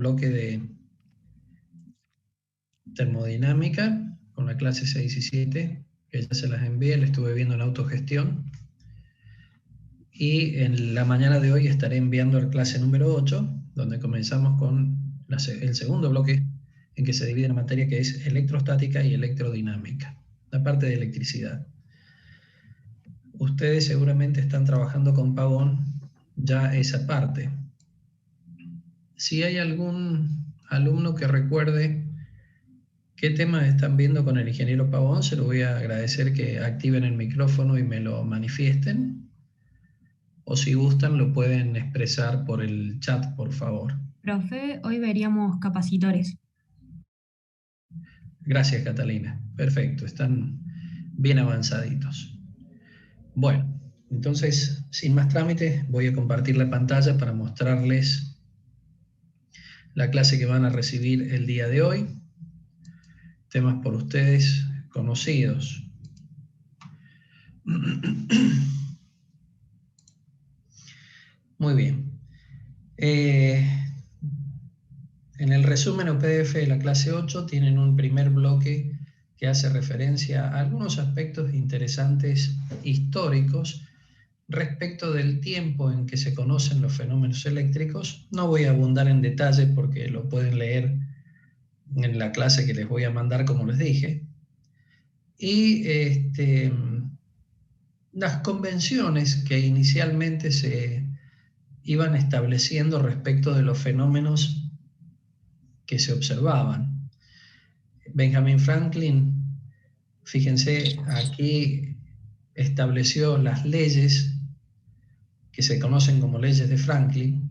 bloque de termodinámica con la clase 6 y 7, que ya se las envié, la estuve viendo en autogestión. Y en la mañana de hoy estaré enviando la clase número 8, donde comenzamos con el segundo bloque en que se divide la materia, que es electrostática y electrodinámica, la parte de electricidad. Ustedes seguramente están trabajando con Pavón ya esa parte. Si hay algún alumno que recuerde qué temas están viendo con el ingeniero Pavón, se lo voy a agradecer que activen el micrófono y me lo manifiesten. O si gustan, lo pueden expresar por el chat, por favor. Profe, hoy veríamos capacitores. Gracias, Catalina. Perfecto, están bien avanzaditos. Bueno, entonces, sin más trámites, voy a compartir la pantalla para mostrarles la clase que van a recibir el día de hoy. Temas por ustedes conocidos. Muy bien. En el resumen o PDF de la clase 8 tienen un primer bloque que hace referencia a algunos aspectos interesantes históricos respecto del tiempo en que se conocen los fenómenos eléctricos. No voy a abundar en detalle porque lo pueden leer en la clase que les voy a mandar, como les dije. Y las convenciones que inicialmente se iban estableciendo respecto de los fenómenos que se observaban. Benjamin Franklin, fíjense, aquí estableció las leyes que se conocen como leyes de Franklin,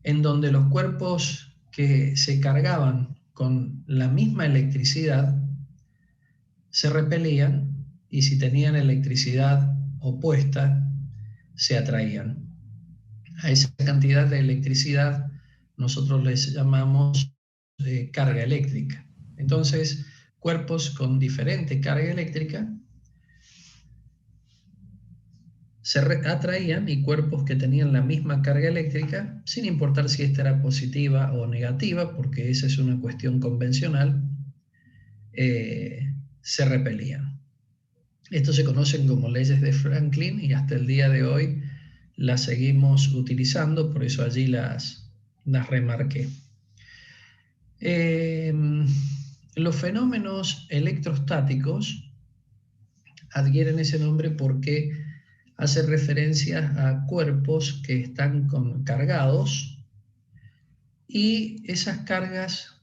en donde los cuerpos que se cargaban con la misma electricidad se repelían, y si tenían electricidad opuesta, se atraían. A esa cantidad de electricidad nosotros les llamamos carga eléctrica. Entonces, cuerpos con diferente carga eléctrica se atraían, y cuerpos que tenían la misma carga eléctrica, sin importar si esta era positiva o negativa, porque esa es una cuestión convencional, se repelían. Esto se conocen como leyes de Franklin y hasta el día de hoy las seguimos utilizando, por eso allí las remarqué. Los fenómenos electrostáticos adquieren ese nombre porque hace referencia a cuerpos que están cargados, y esas cargas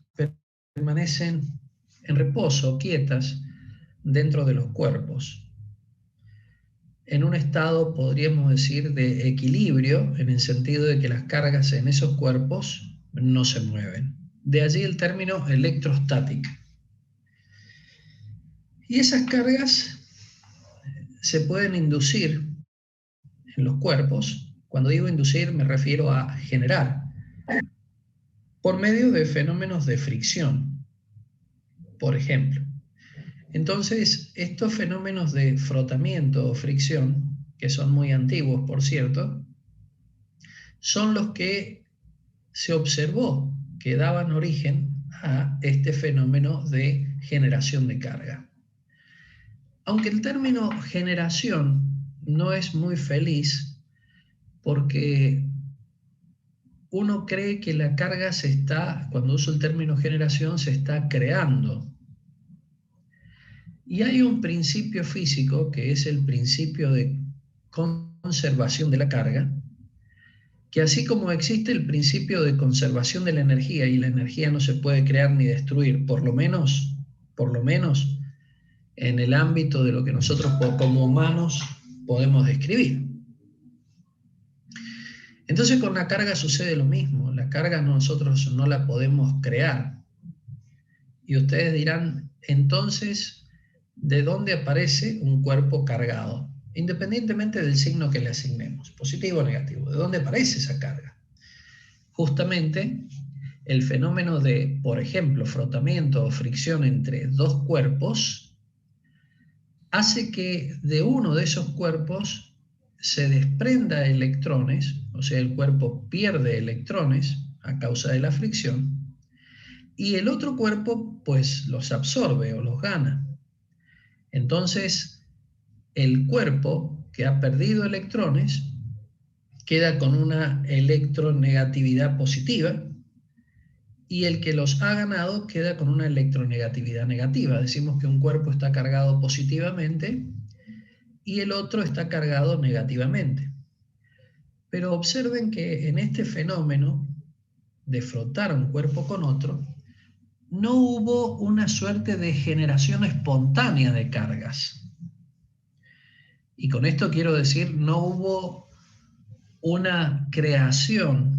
permanecen en reposo, quietas, dentro de los cuerpos, en un estado, podríamos decir, de equilibrio, en el sentido de que las cargas en esos cuerpos no se mueven. De allí el término electrostática. Y esas cargas se pueden inducir en los cuerpos. Cuando digo inducir me refiero a generar, por medio de fenómenos de fricción, por ejemplo. Entonces, estos fenómenos de frotamiento o fricción, que son muy antiguos, por cierto, son los que se observó que daban origen a este fenómeno de generación de carga. Aunque el término generación no es muy feliz, porque uno cree que la carga cuando uso el término generación, se está creando. Y hay un principio físico, que es el principio de conservación de la carga, que así como existe el principio de conservación de la energía, y la energía no se puede crear ni destruir, por lo menos en el ámbito de lo que nosotros como humanos podemos describir. Entonces con la carga sucede lo mismo. La carga nosotros no la podemos crear. Y ustedes dirán, entonces, ¿de dónde aparece un cuerpo cargado? Independientemente del signo que le asignemos, positivo o negativo, ¿de dónde aparece esa carga? Justamente el fenómeno de, por ejemplo, frotamiento o fricción entre dos cuerpos hace que de uno de esos cuerpos se desprenda electrones, o sea, el cuerpo pierde electrones a causa de la fricción, y el otro cuerpo pues los absorbe o los gana. Entonces, el cuerpo que ha perdido electrones queda con una electronegatividad positiva, y el que los ha ganado queda con una electronegatividad negativa. Decimos que un cuerpo está cargado positivamente y el otro está cargado negativamente. Pero observen que en este fenómeno de frotar un cuerpo con otro, no hubo una suerte de generación espontánea de cargas. Y con esto quiero decir, no hubo una creación,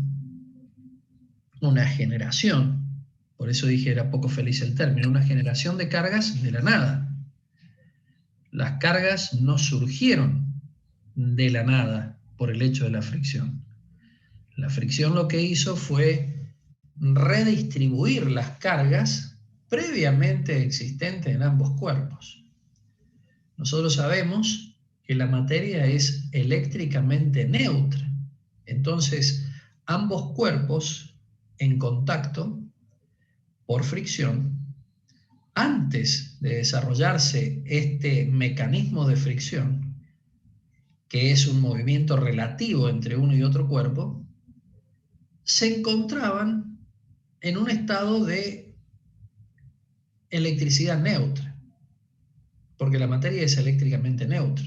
una generación, por eso dije era poco feliz el término, una generación de cargas de la nada. Las cargas no surgieron de la nada por el hecho de la fricción. La fricción lo que hizo fue redistribuir las cargas previamente existentes en ambos cuerpos. Nosotros sabemos que la materia es eléctricamente neutra. Entonces, ambos cuerpos en contacto por fricción, antes de desarrollarse este mecanismo de fricción, que es un movimiento relativo entre uno y otro cuerpo, se encontraban en un estado de electricidad neutra, porque la materia es eléctricamente neutra.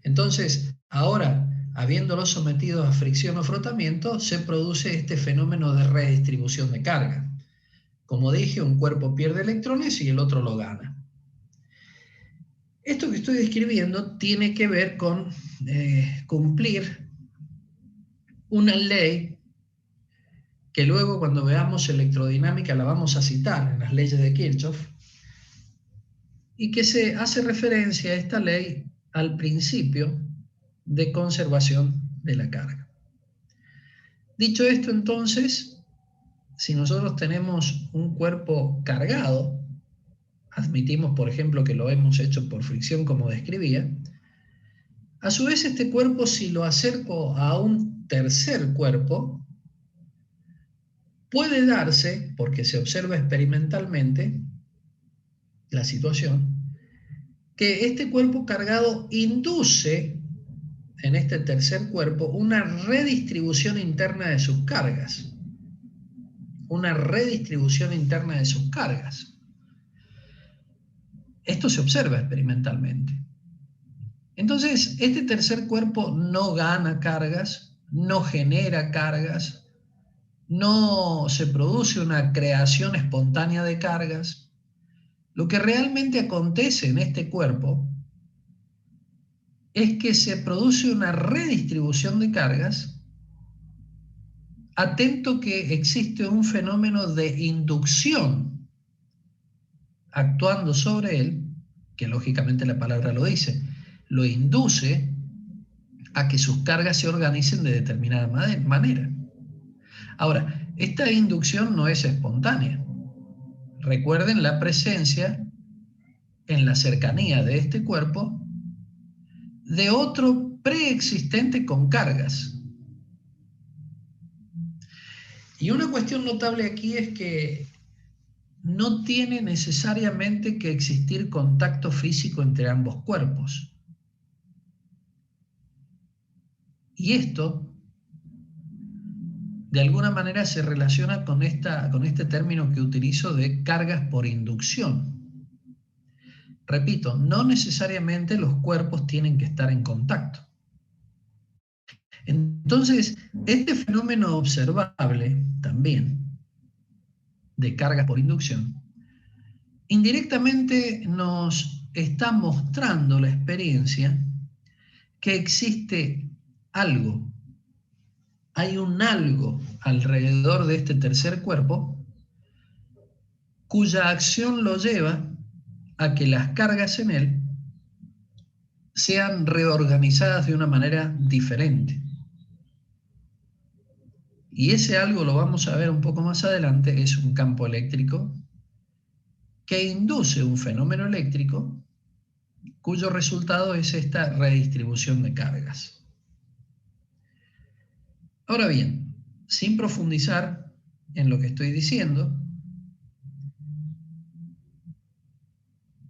Entonces, ahora, habiéndolos sometidos a fricción o frotamiento, se produce este fenómeno de redistribución de carga. Como dije, un cuerpo pierde electrones y el otro lo gana. Esto que estoy describiendo tiene que ver con cumplir una ley que luego, cuando veamos electrodinámica, la vamos a citar en las leyes de Kirchhoff, y que se hace referencia a esta ley al principio de conservación de la carga. Dicho esto, entonces, si nosotros tenemos un cuerpo cargado, admitimos, por ejemplo, que lo hemos hecho por fricción, como describía, a su vez este cuerpo, si lo acerco a un tercer cuerpo, puede darse, porque se observa experimentalmente la situación, que este cuerpo cargado induce en este tercer cuerpo una redistribución interna de sus cargas. Una redistribución interna de sus cargas. Esto se observa experimentalmente. Entonces, este tercer cuerpo no gana cargas, no genera cargas, no se produce una creación espontánea de cargas. Lo que realmente acontece en este cuerpo es que se produce una redistribución de cargas, atento que existe un fenómeno de inducción actuando sobre él, que lógicamente la palabra lo dice, lo induce a que sus cargas se organicen de determinada manera. Ahora, esta inducción no es espontánea. Recuerden la presencia en la cercanía de este cuerpo de otro preexistente con cargas. Y una cuestión notable aquí es que no tiene necesariamente que existir contacto físico entre ambos cuerpos. Y esto, de alguna manera, se relaciona con este término que utilizo de cargas por inducción. Repito, no necesariamente los cuerpos tienen que estar en contacto. Entonces, este fenómeno observable también de cargas por inducción, indirectamente nos está mostrando la experiencia que existe algo, hay un algo alrededor de este tercer cuerpo cuya acción lo lleva a que las cargas en él sean reorganizadas de una manera diferente. Y ese algo, lo vamos a ver un poco más adelante, es un campo eléctrico que induce un fenómeno eléctrico cuyo resultado es esta redistribución de cargas. Ahora bien, sin profundizar en lo que estoy diciendo,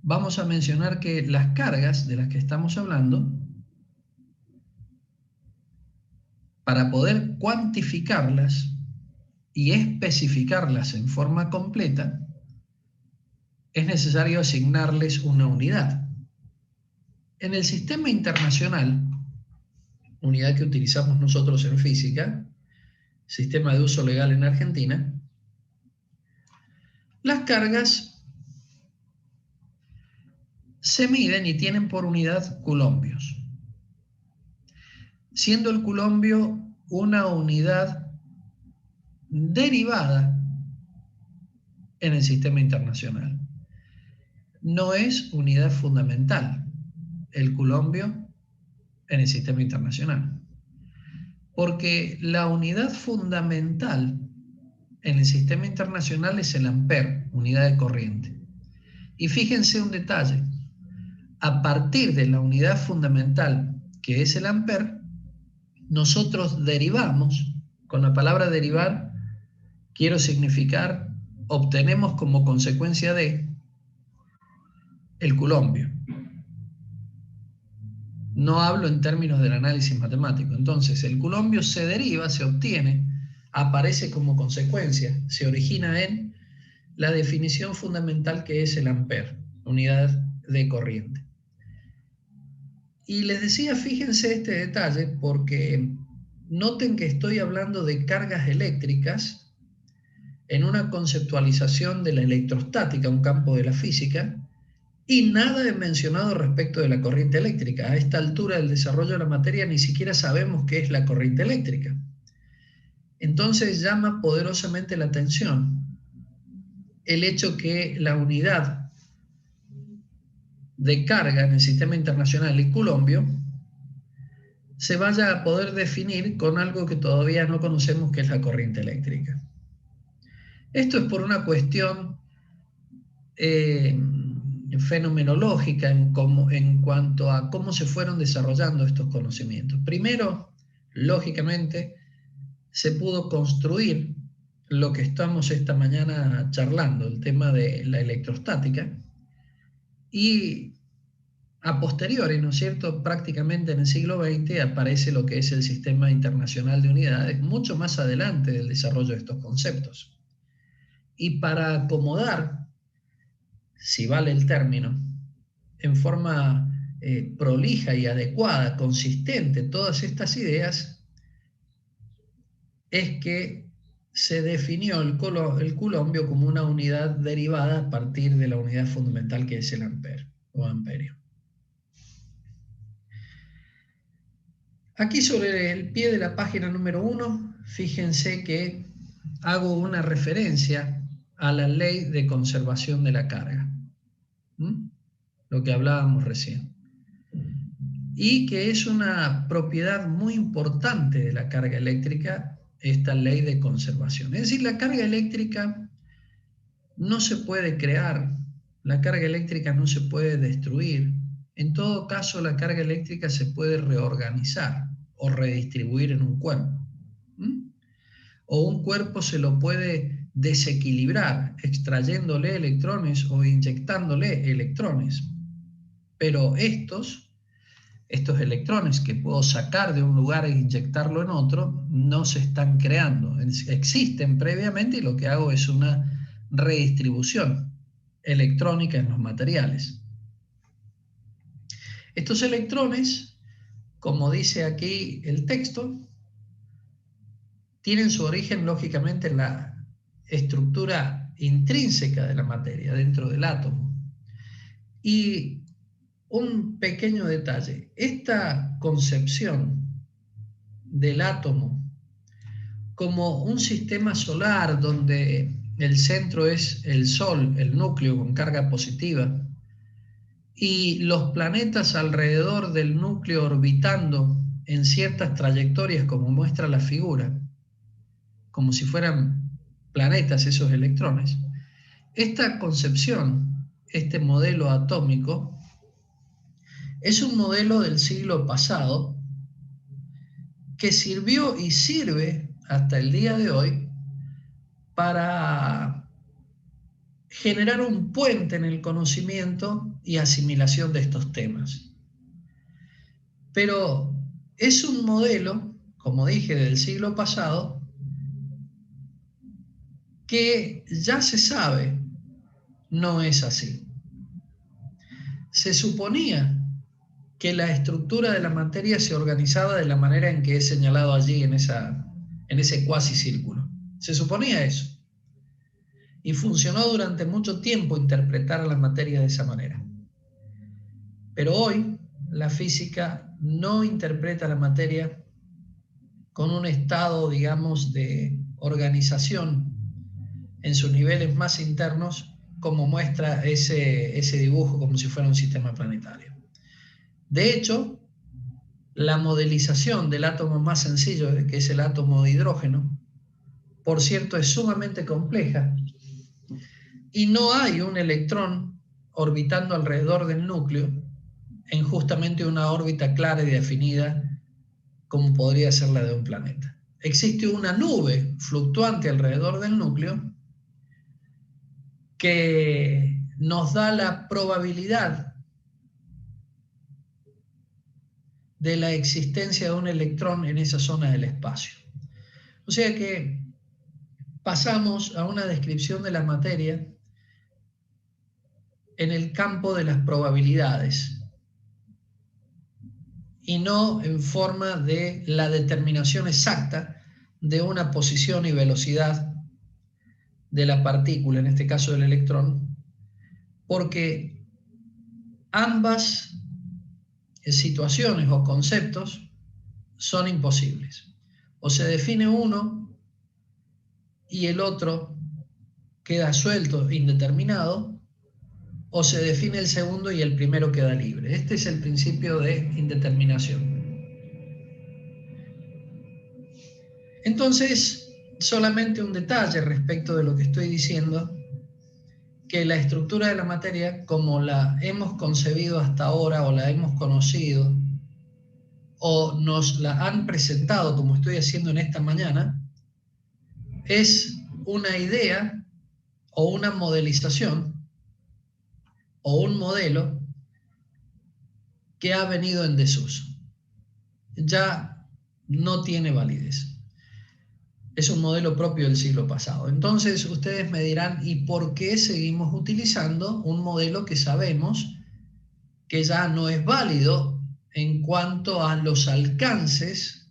vamos a mencionar que las cargas de las que estamos hablando, para poder cuantificarlas y especificarlas en forma completa, es necesario asignarles una unidad. En el sistema internacional, unidad que utilizamos nosotros en física, sistema de uso legal en Argentina, las cargas se miden y tienen por unidad coulombios, siendo el coulombio una unidad derivada en el sistema internacional. No es unidad fundamental el coulombio en el sistema internacional, porque la unidad fundamental en el sistema internacional es el ampere, unidad de corriente. Y fíjense un detalle, a partir de la unidad fundamental, que es el ampere, nosotros derivamos, con la palabra derivar, quiero significar, obtenemos como consecuencia de el coulombio. No hablo en términos del análisis matemático. Entonces, el coulombio se deriva, se obtiene, aparece como consecuencia, se origina en la definición fundamental que es el ampere, unidad de corriente. Y les decía, fíjense este detalle, porque noten que estoy hablando de cargas eléctricas en una conceptualización de la electrostática, un campo de la física, y nada he mencionado respecto de la corriente eléctrica. A esta altura del desarrollo de la materia ni siquiera sabemos qué es la corriente eléctrica. Entonces llama poderosamente la atención el hecho que la unidad de carga en el sistema internacional y coulombio se vaya a poder definir con algo que todavía no conocemos, que es la corriente eléctrica. Esto es por una cuestión fenomenológica en cuanto a cómo se fueron desarrollando estos conocimientos. Primero, lógicamente, se pudo construir lo que estamos esta mañana charlando, el tema de la electrostática, y a posteriori, ¿no es cierto?, prácticamente en el siglo XX aparece lo que es el Sistema Internacional de Unidades, mucho más adelante del desarrollo de estos conceptos. Y para acomodar, si vale el término, en forma prolija y adecuada, consistente, todas estas ideas, es que se definió el coulombio como una unidad derivada a partir de la unidad fundamental que es el ampere o amperio. Aquí sobre el pie de la página número 1, fíjense que hago una referencia a la ley de conservación de la carga, lo que hablábamos recién, y que es una propiedad muy importante de la carga eléctrica, esta ley de conservación. Es decir, la carga eléctrica no se puede crear, la carga eléctrica no se puede destruir. En todo caso, la carga eléctrica se puede reorganizar o redistribuir en un cuerpo. O un cuerpo se lo puede desequilibrar, extrayéndole electrones o inyectándole electrones. Pero estos electrones que puedo sacar de un lugar e inyectarlo en otro, no se están creando. Existen previamente y lo que hago es una redistribución electrónica en los materiales. Estos electrones, como dice aquí el texto, tienen su origen lógicamente en la estructura intrínseca de la materia, dentro del átomo. Y un pequeño detalle, esta concepción del átomo como un sistema solar donde el centro es el Sol, el núcleo con carga positiva, y los planetas alrededor del núcleo orbitando en ciertas trayectorias como muestra la figura, como si fueran planetas esos electrones. Esta concepción, este modelo atómico, es un modelo del siglo pasado que sirvió y sirve hasta el día de hoy para generar un puente en el conocimiento y asimilación de estos temas. Pero es un modelo, como dije, del siglo pasado, que ya se sabe no es así. Se suponía que la estructura de la materia se organizaba de la manera en que he señalado allí en ese cuasi círculo. Se suponía eso. Y funcionó durante mucho tiempo interpretar la materia de esa manera. Pero hoy la física no interpreta la materia con un estado, digamos, de organización en sus niveles más internos, como muestra ese dibujo como si fuera un sistema planetario. De hecho, la modelización del átomo más sencillo, que es el átomo de hidrógeno, por cierto, es sumamente compleja y no hay un electrón orbitando alrededor del núcleo en justamente una órbita clara y definida como podría ser la de un planeta. Existe una nube fluctuante alrededor del núcleo que nos da la probabilidad de la existencia de un electrón en esa zona del espacio. O sea que pasamos a una descripción de la materia en el campo de las probabilidades y no en forma de la determinación exacta de una posición y velocidad de la partícula, en este caso del electrón, porque ambas situaciones o conceptos son imposibles. O se define uno y el otro queda suelto, indeterminado, o se define el segundo y el primero queda libre. Este es el principio de indeterminación. Entonces, solamente un detalle respecto de lo que estoy diciendo, que la estructura de la materia, como la hemos concebido hasta ahora o la hemos conocido, o nos la han presentado como estoy haciendo en esta mañana, es una idea o una modelización o un modelo que ha venido en desuso. Ya no tiene validez. Es un modelo propio del siglo pasado. Entonces ustedes me dirán, ¿y por qué seguimos utilizando un modelo que sabemos que ya no es válido en cuanto a los alcances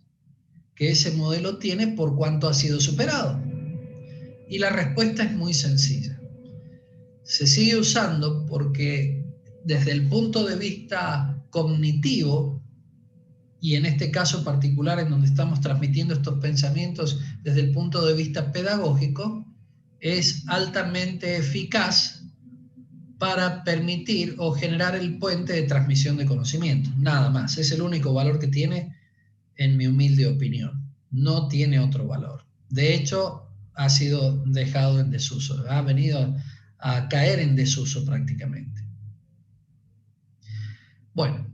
que ese modelo tiene por cuanto ha sido superado? Y la respuesta es muy sencilla. Se sigue usando porque desde el punto de vista cognitivo, y en este caso particular en donde estamos transmitiendo estos pensamientos desde el punto de vista pedagógico, es altamente eficaz para permitir o generar el puente de transmisión de conocimiento. Nada más, es el único valor que tiene, en mi humilde opinión. No tiene otro valor. De hecho, ha sido dejado en desuso, ha venido a caer en desuso prácticamente. Bueno,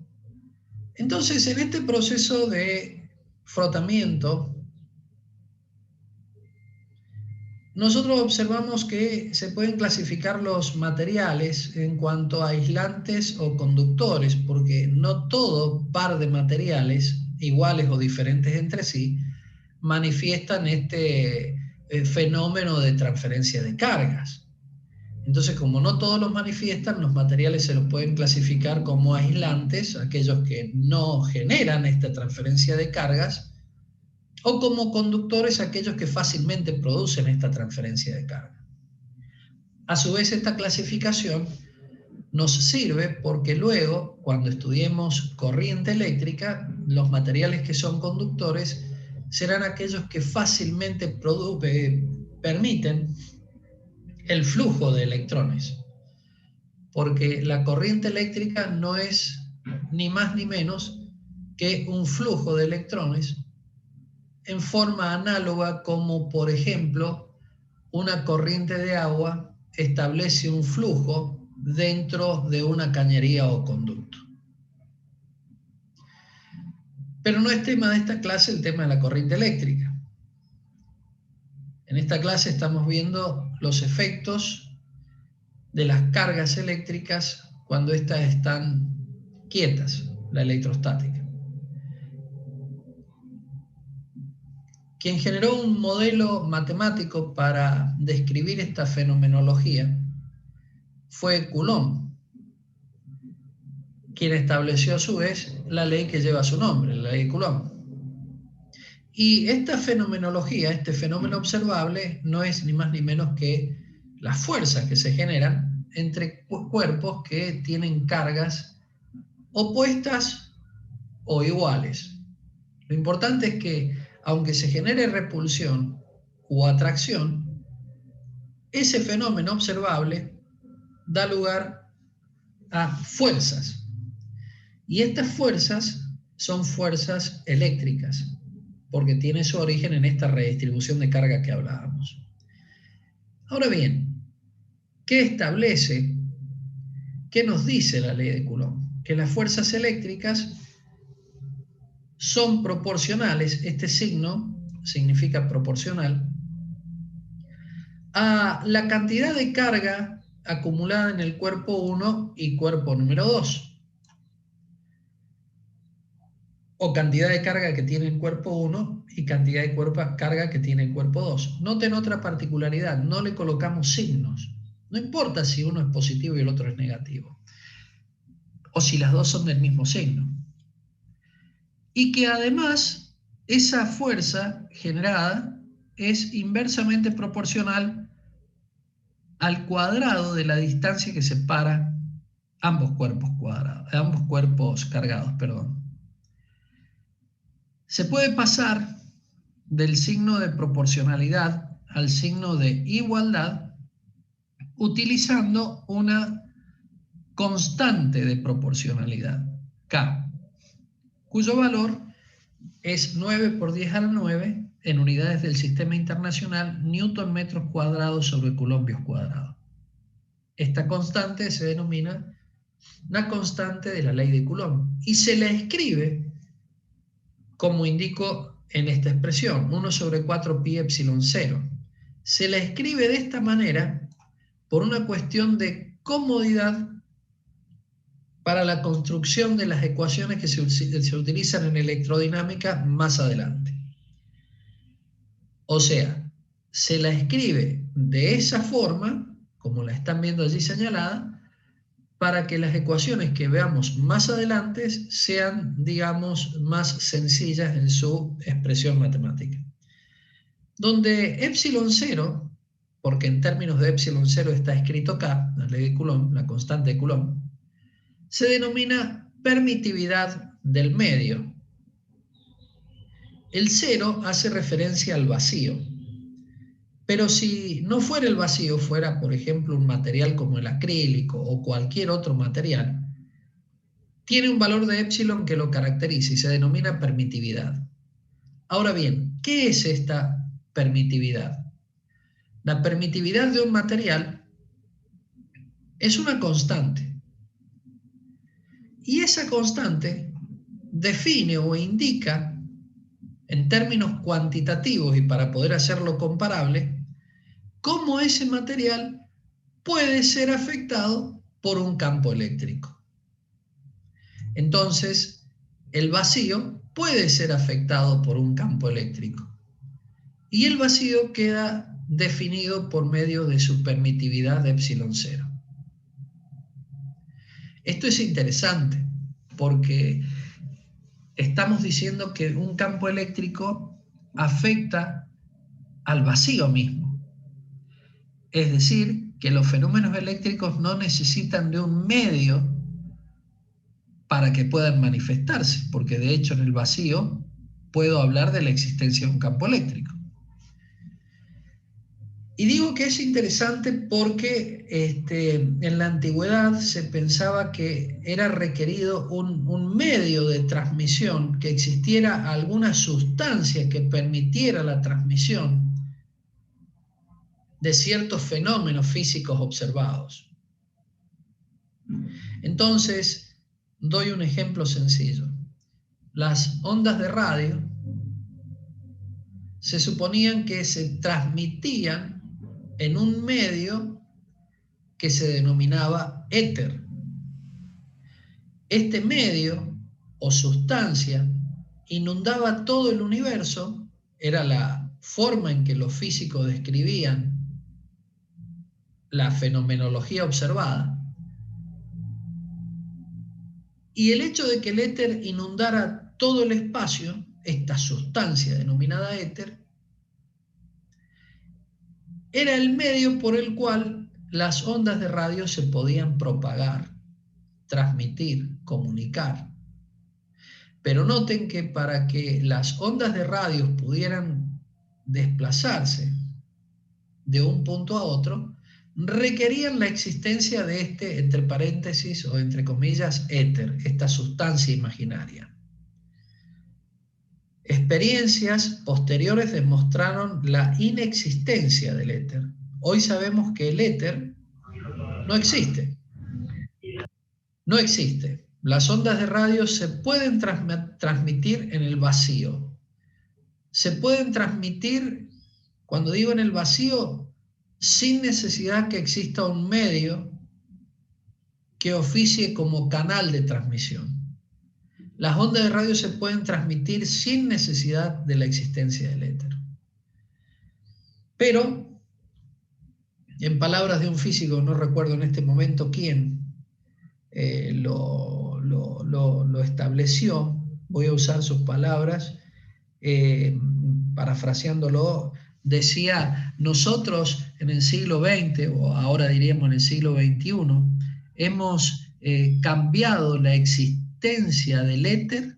entonces en este proceso de frotamiento, nosotros observamos que se pueden clasificar los materiales en cuanto a aislantes o conductores, porque no todo par de materiales, iguales o diferentes entre sí, manifiestan este fenómeno de transferencia de cargas. Entonces, como no todos los manifiestan, los materiales se los pueden clasificar como aislantes, aquellos que no generan esta transferencia de cargas, o como conductores, aquellos que fácilmente producen esta transferencia de carga. A su vez, esta clasificación nos sirve porque luego, cuando estudiemos corriente eléctrica, los materiales que son conductores serán aquellos que fácilmente permiten el flujo de electrones, porque la corriente eléctrica no es ni más ni menos que un flujo de electrones en forma análoga como, por ejemplo, una corriente de agua establece un flujo dentro de una cañería o conducto. Pero no es tema de esta clase el tema de la corriente eléctrica. En esta clase estamos viendo los efectos de las cargas eléctricas cuando éstas están quietas, la electrostática. Quien generó un modelo matemático para describir esta fenomenología fue Coulomb, quien estableció a su vez la ley que lleva su nombre, la ley de Coulomb. Y esta fenomenología, este fenómeno observable, no es ni más ni menos que las fuerzas que se generan entre cuerpos que tienen cargas opuestas o iguales. Lo importante es que, aunque se genere repulsión o atracción, ese fenómeno observable da lugar a fuerzas. Y estas fuerzas son fuerzas eléctricas, porque tiene su origen en esta redistribución de carga que hablábamos. Ahora bien, ¿qué establece? ¿Qué nos dice la ley de Coulomb? Que las fuerzas eléctricas son proporcionales, este signo significa proporcional, a la cantidad de carga acumulada en el cuerpo 1 y cuerpo número 2. O cantidad de carga que tiene el cuerpo 1 y cantidad de carga que tiene el cuerpo 2. Noten otra particularidad, no le colocamos signos. No importa si uno es positivo y el otro es negativo. O si las dos son del mismo signo. Y que además esa fuerza generada es inversamente proporcional al cuadrado de la distancia que separa ambos cuerpos cargados, perdón. Se puede pasar del signo de proporcionalidad al signo de igualdad utilizando una constante de proporcionalidad, K, cuyo valor es 9 por 10 a la 9 en unidades del sistema internacional, newton metros cuadrados sobre colombios cuadrados. Esta constante se denomina la constante de la ley de Coulomb y se la escribe como indico en esta expresión, 1 sobre 4 pi epsilon 0. Se la escribe de esta manera por una cuestión de comodidad para la construcción de las ecuaciones que se utilizan en electrodinámica más adelante. O sea, se la escribe de esa forma, como la están viendo allí señalada, para que las ecuaciones que veamos más adelante sean, digamos, más sencillas en su expresión matemática. Donde epsilon 0, porque en términos de epsilon 0 está escrito K, la ley de Coulomb, la constante de Coulomb, se denomina permitividad del medio. El 0 hace referencia al vacío. Pero si no fuera el vacío, fuera, por ejemplo, un material como el acrílico o cualquier otro material, tiene un valor de epsilon que lo caracteriza y se denomina permitividad. Ahora bien, ¿qué es esta permitividad? La permitividad de un material es una constante. Y esa constante define o indica, en términos cuantitativos y para poder hacerlo comparable, cómo ese material puede ser afectado por un campo eléctrico. Entonces, el vacío puede ser afectado por un campo eléctrico. Y el vacío queda definido por medio de su permitividad de epsilon 0. Esto es interesante porque estamos diciendo que un campo eléctrico afecta al vacío mismo. Es decir, que los fenómenos eléctricos no necesitan de un medio para que puedan manifestarse, porque de hecho en el vacío puedo hablar de la existencia de un campo eléctrico. Y digo que es interesante porque en la antigüedad se pensaba que era requerido un medio de transmisión, que existiera alguna sustancia que permitiera la transmisión de ciertos fenómenos físicos observados. Entonces, doy un ejemplo sencillo. Las ondas de radio se suponían que se transmitían en un medio que se denominaba éter. Este medio o sustancia inundaba todo el universo, era la forma en que los físicos describían la fenomenología observada. Y el hecho de que el éter inundara todo el espacio, esta sustancia denominada éter, era el medio por el cual las ondas de radio se podían propagar, transmitir, comunicar. Pero noten que para que las ondas de radio pudieran desplazarse de un punto a otro, requerían la existencia de este, entre paréntesis o entre comillas, éter, esta sustancia imaginaria. Experiencias posteriores demostraron la inexistencia del éter. Hoy sabemos que el éter no existe. No existe. Las ondas de radio se pueden transmitir en el vacío. Se pueden transmitir, cuando digo en el vacío, sin necesidad que exista un medio que oficie como canal de transmisión. Las ondas de radio se pueden transmitir sin necesidad de la existencia del éter. Pero, en palabras de un físico, no recuerdo en este momento quién, lo estableció, voy a usar sus palabras, parafraseándolo, decía: nosotros en el siglo XX, o ahora diríamos en el siglo XXI, hemos cambiado la existencia del éter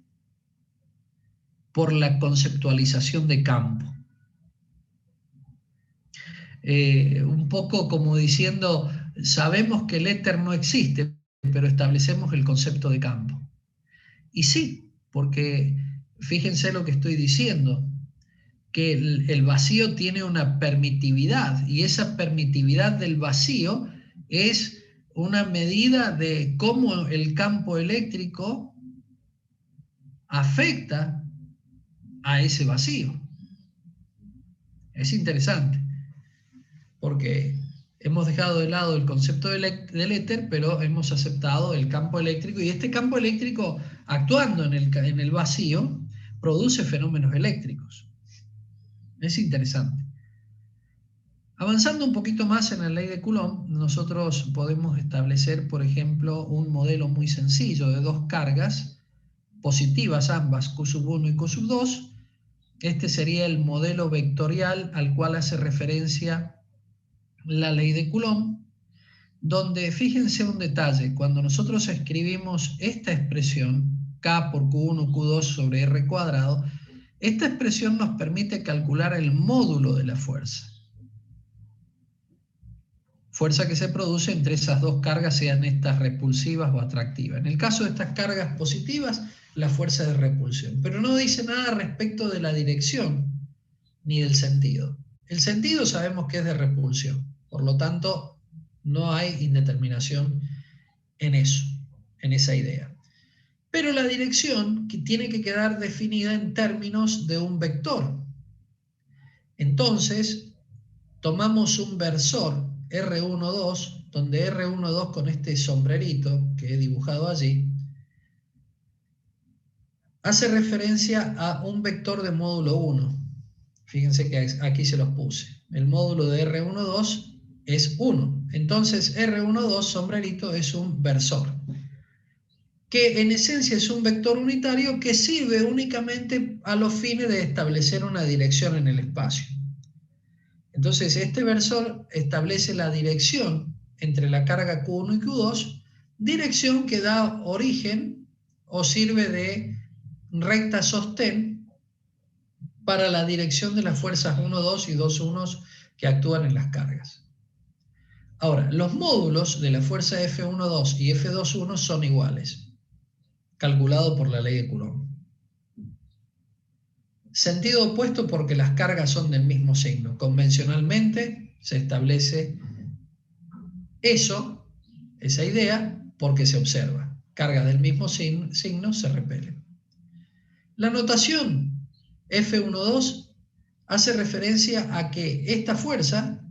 por la conceptualización de campo. Un poco como diciendo, sabemos que el éter no existe, pero establecemos el concepto de campo. Y sí, porque fíjense lo que estoy diciendo, que el vacío tiene una permitividad, y esa permitividad del vacío es una medida de cómo el campo eléctrico afecta a ese vacío. Es interesante, porque hemos dejado de lado el concepto del éter, pero hemos aceptado el campo eléctrico, y este campo eléctrico, actuando en el vacío, produce fenómenos eléctricos. Es interesante. Avanzando un poquito más en la ley de Coulomb, nosotros podemos establecer, por ejemplo, un modelo muy sencillo de dos cargas positivas, ambas Q1 y Q2. Este sería el modelo vectorial al cual hace referencia la ley de Coulomb, donde fíjense un detalle: cuando nosotros escribimos esta expresión, K por Q1, Q2 sobre R cuadrado, esta expresión nos permite calcular el módulo de la fuerza que se produce entre esas dos cargas, sean estas repulsivas o atractivas. En el caso de estas cargas positivas, la fuerza de repulsión, pero no dice nada respecto de la dirección ni del sentido. El sentido sabemos que es de repulsión, por lo tanto no hay indeterminación en eso, en esa idea. Pero la dirección que tiene que quedar definida en términos de un vector. Entonces, tomamos un versor R12, donde R12 con este sombrerito que he dibujado allí, hace referencia a un vector de módulo 1. Fíjense que aquí se los puse. El módulo de R12 es 1. Entonces R12, sombrerito, es un versor, que en esencia es un vector unitario que sirve únicamente a los fines de establecer una dirección en el espacio. Entonces este versor establece la dirección entre la carga Q1 y Q2, dirección que da origen o sirve de recta sostén para la dirección de las fuerzas 1,2 y 2,1 que actúan en las cargas. Ahora, los módulos de la fuerza F1,2 y F2,1 son iguales, calculado por la ley de Coulomb. Sentido opuesto porque las cargas son del mismo signo. Convencionalmente se establece eso, esa idea, porque se observa. Cargas del mismo signo se repelen. La notación F1,2 hace referencia a que esta fuerza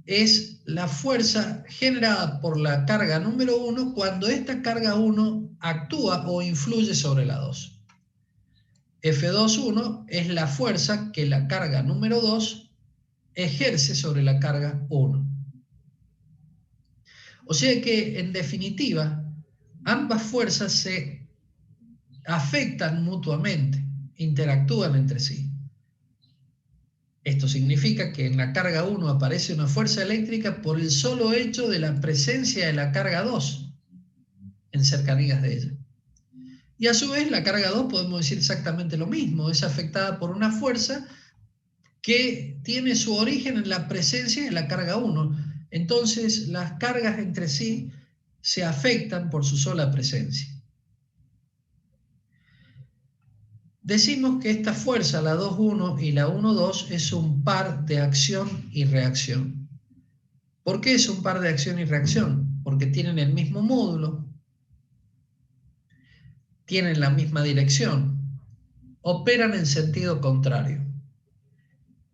es la fuerza generada por la carga número 1 cuando esta carga 1 actúa o influye sobre la 2. F2,1 es la fuerza que la carga número 2 ejerce sobre la carga 1. O sea que, en definitiva, ambas fuerzas se afectan mutuamente, interactúan entre sí. Esto significa que en la carga 1 aparece una fuerza eléctrica por el solo hecho de la presencia de la carga 2 en cercanías de ella. Y a su vez la carga 2 podemos decir exactamente lo mismo, es afectada por una fuerza que tiene su origen en la presencia de la carga 1. Entonces las cargas entre sí se afectan por su sola presencia. Decimos que esta fuerza, la 2,1 y la 1,2, es un par de acción y reacción. ¿Por qué es un par de acción y reacción? Porque tienen el mismo módulo, tienen la misma dirección, operan en sentido contrario.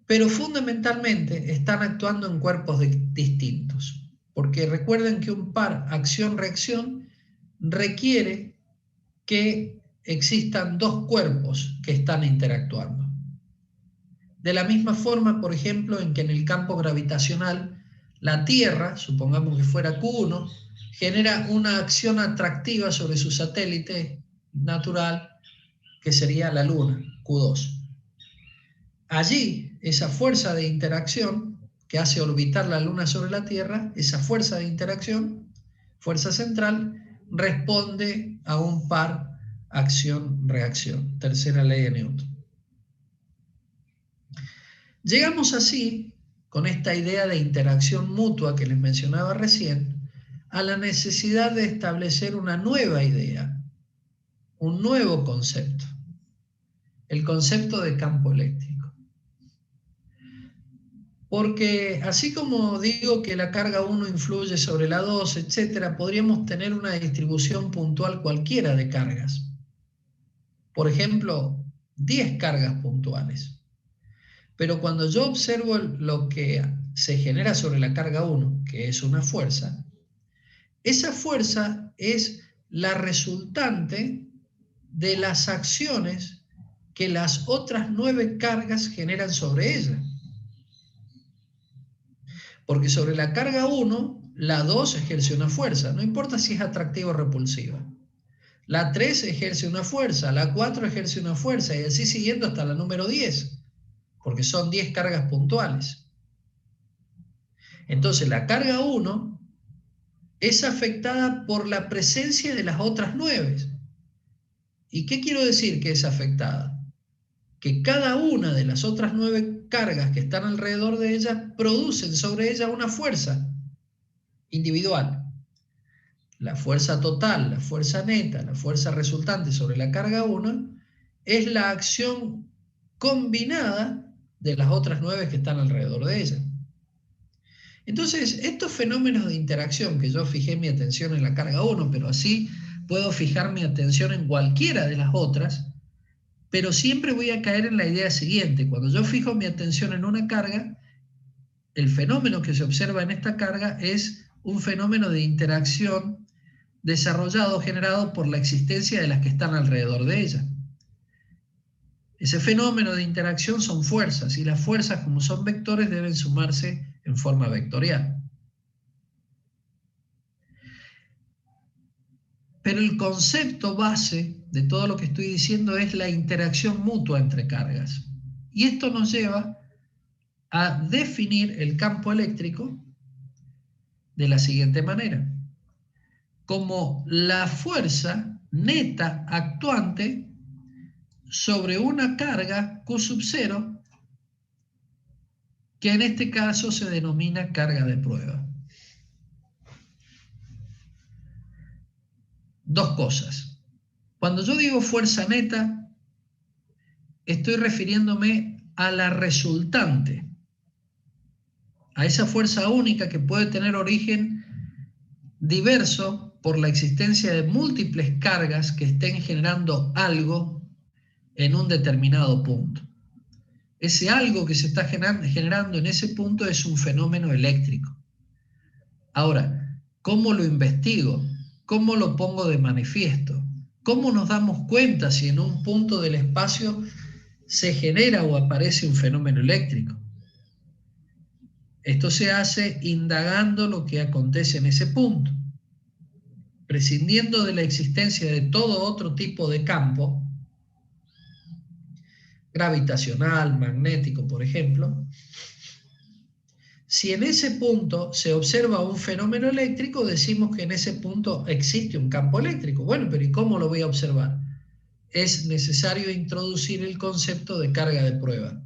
Pero fundamentalmente están actuando en cuerpos distintos. Porque recuerden que un par acción-reacción requiere que existan dos cuerpos que están interactuando. De la misma forma, por ejemplo, en que en el campo gravitacional la Tierra, supongamos que fuera Q1, genera una acción atractiva sobre su satélite natural, que sería la Luna, Q2. Allí, esa fuerza de interacción que hace orbitar la Luna sobre la Tierra, esa fuerza de interacción, fuerza central, responde a un par acción-reacción, tercera ley de Newton. Llegamos así, con esta idea de interacción mutua que les mencionaba recién, a la necesidad de establecer una nueva idea, un nuevo concepto, el concepto de campo eléctrico. Porque así como digo que la carga 1 influye sobre la 2, etc., podríamos tener una distribución puntual cualquiera de cargas. Por ejemplo, 10 cargas puntuales. Pero cuando yo observo lo que se genera sobre la carga 1, que es una fuerza, esa fuerza es la resultante de las acciones que las otras 9 cargas generan sobre ella. Porque sobre la carga 1, la 2 ejerce una fuerza, no importa si es atractiva o repulsiva. La 3 ejerce una fuerza, la 4 ejerce una fuerza, y así siguiendo hasta la número 10, porque son 10 cargas puntuales. Entonces la carga 1 es afectada por la presencia de las otras 9. ¿Y qué quiero decir que es afectada? Que cada una de las otras 9 cargas que están alrededor de ella producen sobre ella una fuerza individual. La fuerza total, la fuerza neta, la fuerza resultante sobre la carga 1 es la acción combinada de las otras 9 que están alrededor de ella. Entonces, estos fenómenos de interacción, que yo fijé mi atención en la carga 1, pero así puedo fijar mi atención en cualquiera de las otras, pero siempre voy a caer en la idea siguiente. Cuando yo fijo mi atención en una carga, el fenómeno que se observa en esta carga es un fenómeno de interacción desarrollado, generado por la existencia de las que están alrededor de ella. Ese fenómeno de interacción son fuerzas, y las fuerzas, como son vectores, deben sumarse en forma vectorial. Pero el concepto base de todo lo que estoy diciendo es la interacción mutua entre cargas. Y esto nos lleva a definir el campo eléctrico de la siguiente manera: como la fuerza neta actuante sobre una carga Q sub 0, que en este caso se denomina carga de prueba. Dos cosas. Cuando yo digo fuerza neta, estoy refiriéndome a la resultante, a esa fuerza única que puede tener origen diverso por la existencia de múltiples cargas que estén generando algo en un determinado punto. Ese algo que se está generando en ese punto es un fenómeno eléctrico. Ahora, ¿cómo lo investigo? ¿Cómo lo pongo de manifiesto? ¿Cómo nos damos cuenta si en un punto del espacio se genera o aparece un fenómeno eléctrico? Esto se hace indagando lo que acontece en ese punto, prescindiendo de la existencia de todo otro tipo de campo, gravitacional, magnético, por ejemplo. Si en ese punto se observa un fenómeno eléctrico, decimos que en ese punto existe un campo eléctrico. Bueno, pero ¿y cómo lo voy a observar? Es necesario introducir el concepto de carga de prueba.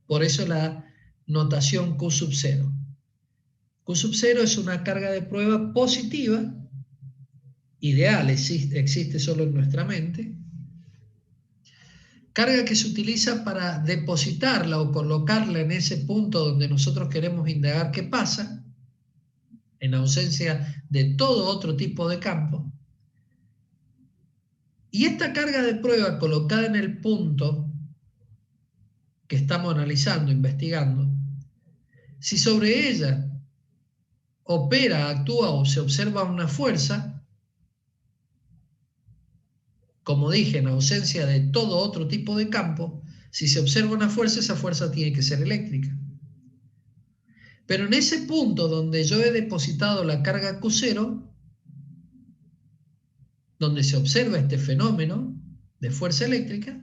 Por eso la notación Q sub 0. Q sub 0 es una carga de prueba positiva, ideal, existe solo en nuestra mente. Carga que se utiliza para depositarla o colocarla en ese punto donde nosotros queremos indagar qué pasa, en ausencia de todo otro tipo de campo. Y esta carga de prueba colocada en el punto que estamos analizando, investigando, si sobre ella opera, actúa o se observa una fuerza, como dije, en ausencia de todo otro tipo de campo, si se observa una fuerza, esa fuerza tiene que ser eléctrica. Pero en ese punto donde yo he depositado la carga Q0, donde se observa este fenómeno de fuerza eléctrica,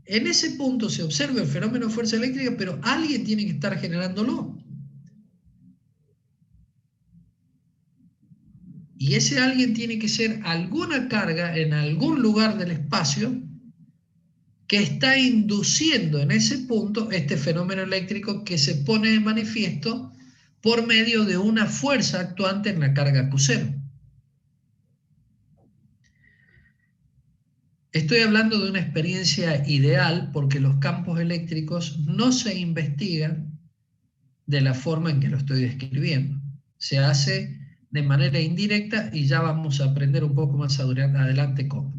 en ese punto se observa el fenómeno de fuerza eléctrica, pero alguien tiene que estar generándolo. Y ese alguien tiene que ser alguna carga en algún lugar del espacio que está induciendo en ese punto este fenómeno eléctrico que se pone de manifiesto por medio de una fuerza actuante en la carga Q0. Estoy hablando de una experiencia ideal porque los campos eléctricos no se investigan de la forma en que lo estoy describiendo. Se hace de manera indirecta y ya vamos a aprender un poco más adelante cómo.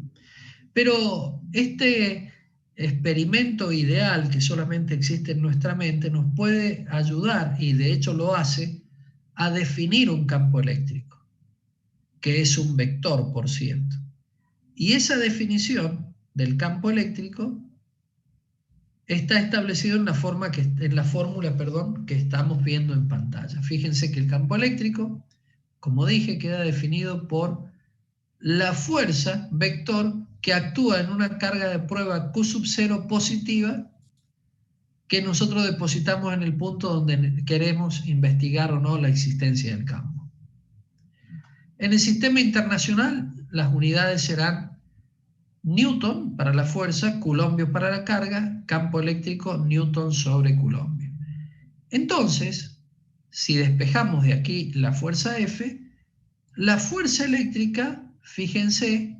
Pero este experimento ideal que solamente existe en nuestra mente nos puede ayudar, y de hecho lo hace, a definir un campo eléctrico, que es un vector, por cierto. Y esa definición del campo eléctrico está establecido en la fórmula que estamos viendo en pantalla. Fíjense que el campo eléctrico, como dije, queda definido por la fuerza vector que actúa en una carga de prueba Q sub 0 positiva que nosotros depositamos en el punto donde queremos investigar o no la existencia del campo. En el sistema internacional, las unidades serán Newton para la fuerza, coulombio para la carga, campo eléctrico Newton sobre coulombio. Entonces, si despejamos de aquí la fuerza F, la fuerza eléctrica, fíjense,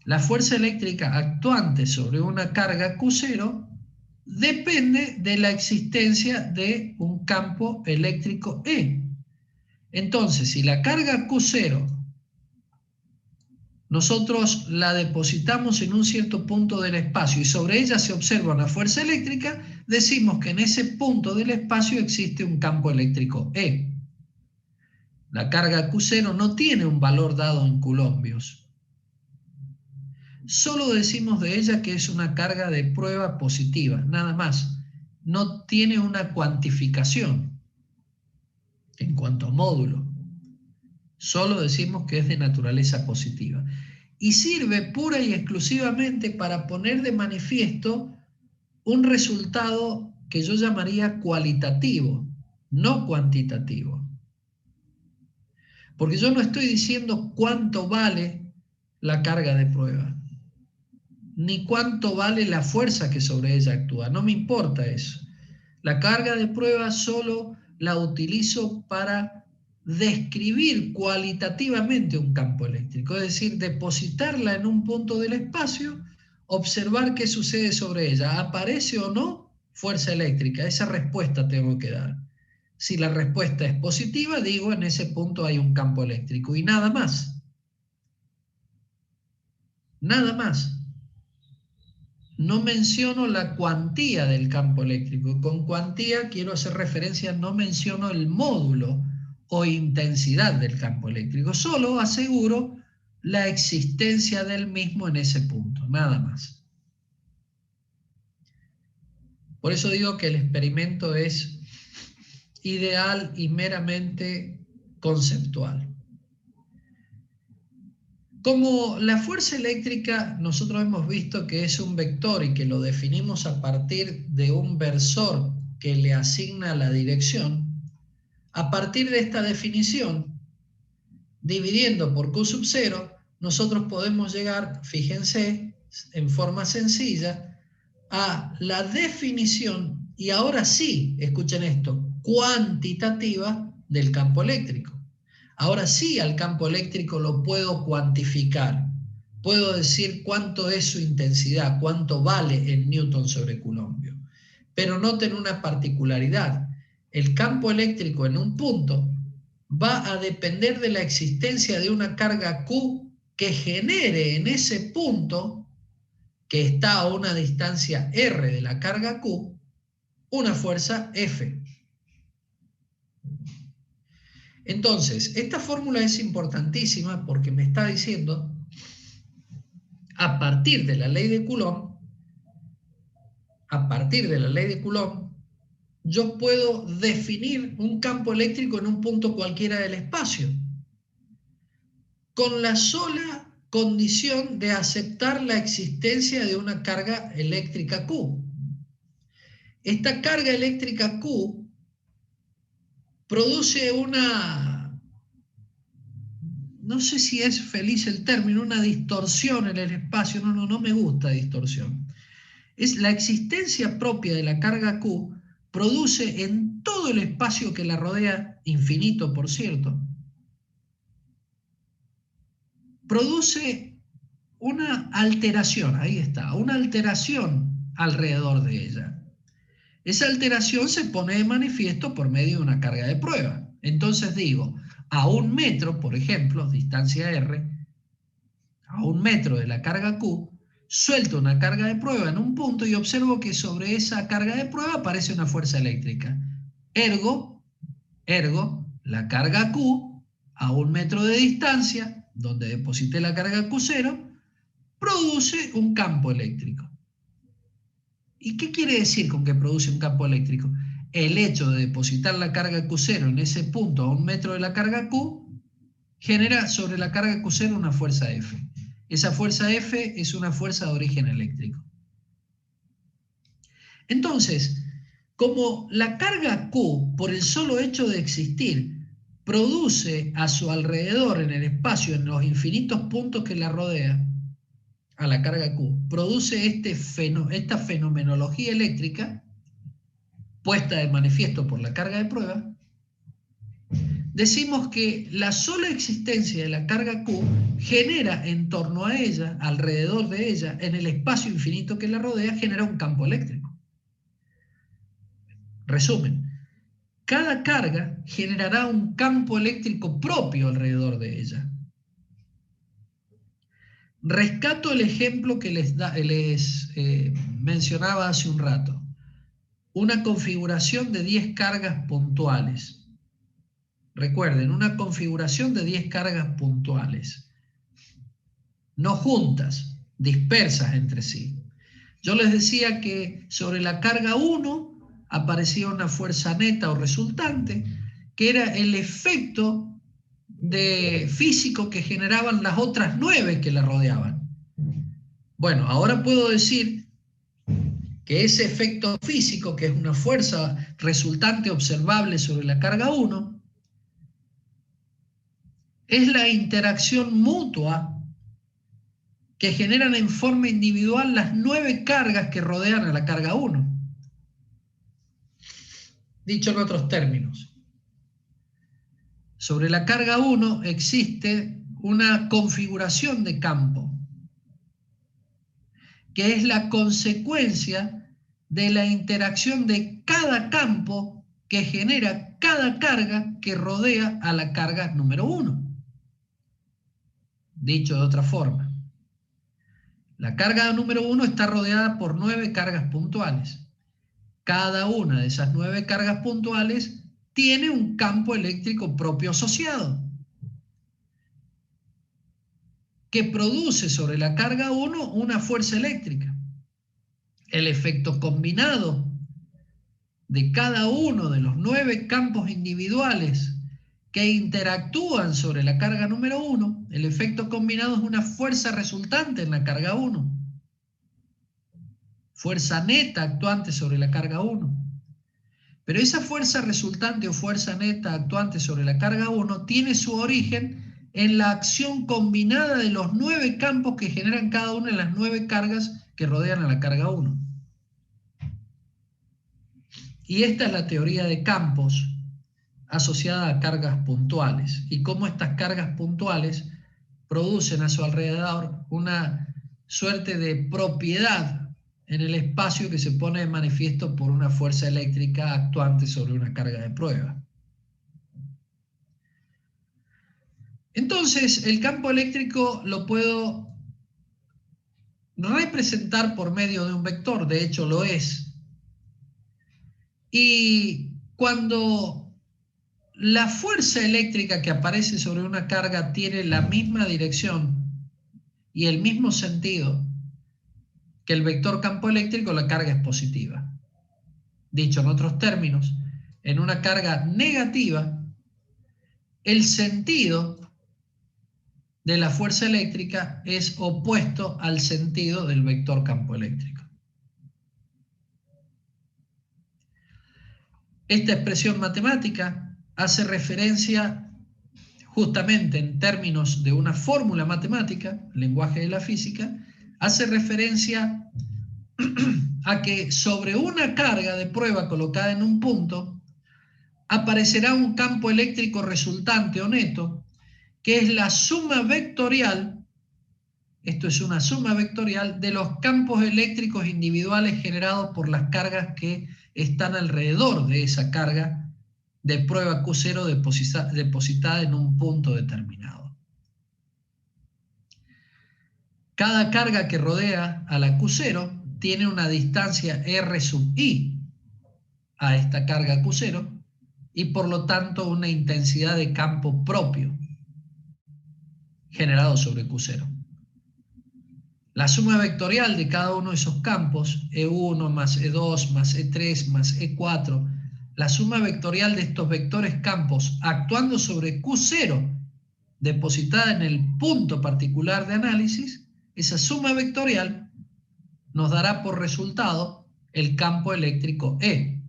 la fuerza eléctrica actuante sobre una carga Q0 depende de la existencia de un campo eléctrico E. Entonces, si la carga Q0 nosotros la depositamos en un cierto punto del espacio y sobre ella se observa una fuerza eléctrica, decimos que en ese punto del espacio existe un campo eléctrico E. La carga Q0 no tiene un valor dado en coulombios. Solo decimos de ella que es una carga de prueba positiva, nada más. No tiene una cuantificación en cuanto a módulo. Solo decimos que es de naturaleza positiva. Y sirve pura y exclusivamente para poner de manifiesto un resultado que yo llamaría cualitativo, no cuantitativo. Porque yo no estoy diciendo cuánto vale la carga de prueba, ni cuánto vale la fuerza que sobre ella actúa. No me importa eso. La carga de prueba solo la utilizo para describir cualitativamente un campo eléctrico, es decir, depositarla en un punto del espacio, observar qué sucede sobre ella. ¿Aparece o no fuerza eléctrica? Esa respuesta tengo que dar. Si la respuesta es positiva, digo, en ese punto hay un campo eléctrico y nada más. Nada más. no menciono la cuantía del campo eléctrico. Con cuantía quiero hacer referencia, no menciono el módulo o intensidad del campo eléctrico, solo aseguro la existencia del mismo en ese punto, nada más. Por eso digo que el experimento es ideal y meramente conceptual. Como la fuerza eléctrica nosotros hemos visto que es un vector y que lo definimos a partir de un versor que le asigna la dirección, a partir de esta definición, dividiendo por Q sub 0, nosotros podemos llegar, fíjense, en forma sencilla, a la definición, y ahora sí, escuchen esto, cuantitativa del campo eléctrico. Ahora sí al campo eléctrico lo puedo cuantificar. Puedo decir cuánto es su intensidad, cuánto vale en Newton sobre Coulombio. Pero noten una particularidad. El campo eléctrico en un punto va a depender de la existencia de una carga Q que genere en ese punto, que está a una distancia R de la carga Q, una fuerza F. Entonces, esta fórmula es importantísima porque me está diciendo, a partir de la ley de Coulomb, yo puedo definir un campo eléctrico en un punto cualquiera del espacio, con la sola condición de aceptar la existencia de una carga eléctrica Q. Esta carga eléctrica Q produce una, no sé si es feliz el término, una distorsión en el espacio. No me gusta distorsión. Es la existencia propia de la carga Q, produce en todo el espacio que la rodea, infinito por cierto, produce una alteración, ahí está, una alteración alrededor de ella. Esa alteración se pone de manifiesto por medio de una carga de prueba. Entonces digo, a 1 metro, por ejemplo, distancia R, a 1 metro de la carga Q, suelto una carga de prueba en un punto y observo que sobre esa carga de prueba aparece una fuerza eléctrica. Ergo, la carga Q, a 1 metro de distancia, donde deposité la carga Q0, produce un campo eléctrico. ¿Y qué quiere decir con que produce un campo eléctrico? El hecho de depositar la carga Q0 en ese punto a 1 metro de la carga Q genera sobre la carga Q0 una fuerza F. Esa fuerza F es una fuerza de origen eléctrico. Entonces, como la carga Q, por el solo hecho de existir, produce a su alrededor en el espacio, en los infinitos puntos que la rodea, a la carga Q, produce esta fenomenología eléctrica puesta de manifiesto por la carga de prueba, decimos que la sola existencia de la carga Q genera en torno a ella, alrededor de ella, en el espacio infinito que la rodea, genera un campo eléctrico. Resumen, cada carga generará un campo eléctrico propio alrededor de ella. Rescato el ejemplo que les mencionaba hace un rato. Una configuración de 10 cargas puntuales. Recuerden, una configuración de 10 cargas puntuales. No juntas, dispersas entre sí. Yo les decía que sobre la carga 1 aparecía una fuerza neta o resultante, que era el efecto físico que generaban las otras 9 que la rodeaban. Bueno, ahora puedo decir que ese efecto físico, que es una fuerza resultante observable sobre la carga 1, es la interacción mutua que generan en forma individual las 9 cargas que rodean a la carga 1. Dicho en otros términos, sobre la carga 1 existe una configuración de campo, que es la consecuencia de la interacción de cada campo que genera cada carga que rodea a la carga número 1. Dicho de otra forma, La carga número 1 está rodeada por 9 cargas puntuales. Cada una de esas 9 cargas puntuales tiene un campo eléctrico propio asociado, que produce sobre la carga 1 una fuerza eléctrica. El efecto combinado de cada uno de los 9 campos individuales que interactúan sobre la carga número 1, el efecto combinado es una fuerza resultante en la carga 1. Fuerza neta actuante sobre la carga 1. Pero esa fuerza resultante o fuerza neta actuante sobre la carga 1 tiene su origen en la acción combinada de los 9 campos que generan cada una de las 9 cargas que rodean a la carga 1. Y esta es la teoría de campos asociada a cargas puntuales y cómo estas cargas puntuales producen a su alrededor una suerte de propiedad en el espacio que se pone de manifiesto por una fuerza eléctrica actuante sobre una carga de prueba. Entonces, el campo eléctrico lo puedo representar por medio de un vector, de hecho lo es. Y cuando la fuerza eléctrica que aparece sobre una carga tiene la misma dirección y el mismo sentido que el vector campo eléctrico, la carga es positiva. Dicho en otros términos, en una carga negativa, el sentido de la fuerza eléctrica es opuesto al sentido del vector campo eléctrico. Esta expresión matemática hace referencia justamente en términos de una fórmula matemática, lenguaje de la física, hace referencia a que sobre una carga de prueba colocada en un punto aparecerá un campo eléctrico resultante o neto, que es la suma vectorial, esto es una suma vectorial de los campos eléctricos individuales generados por las cargas que están alrededor de esa carga de prueba Q0 depositada en un punto determinado. Cada carga que rodea a la Q0 tiene una distancia R sub I a esta carga Q0 y por lo tanto una intensidad de campo propio generado sobre Q0. La suma vectorial de cada uno de esos campos, E1 más E2 más E3 más E4, la suma vectorial de estos vectores campos actuando sobre Q0 depositada en el punto particular de análisis, esa suma vectorial nos dará por resultado el campo eléctrico E,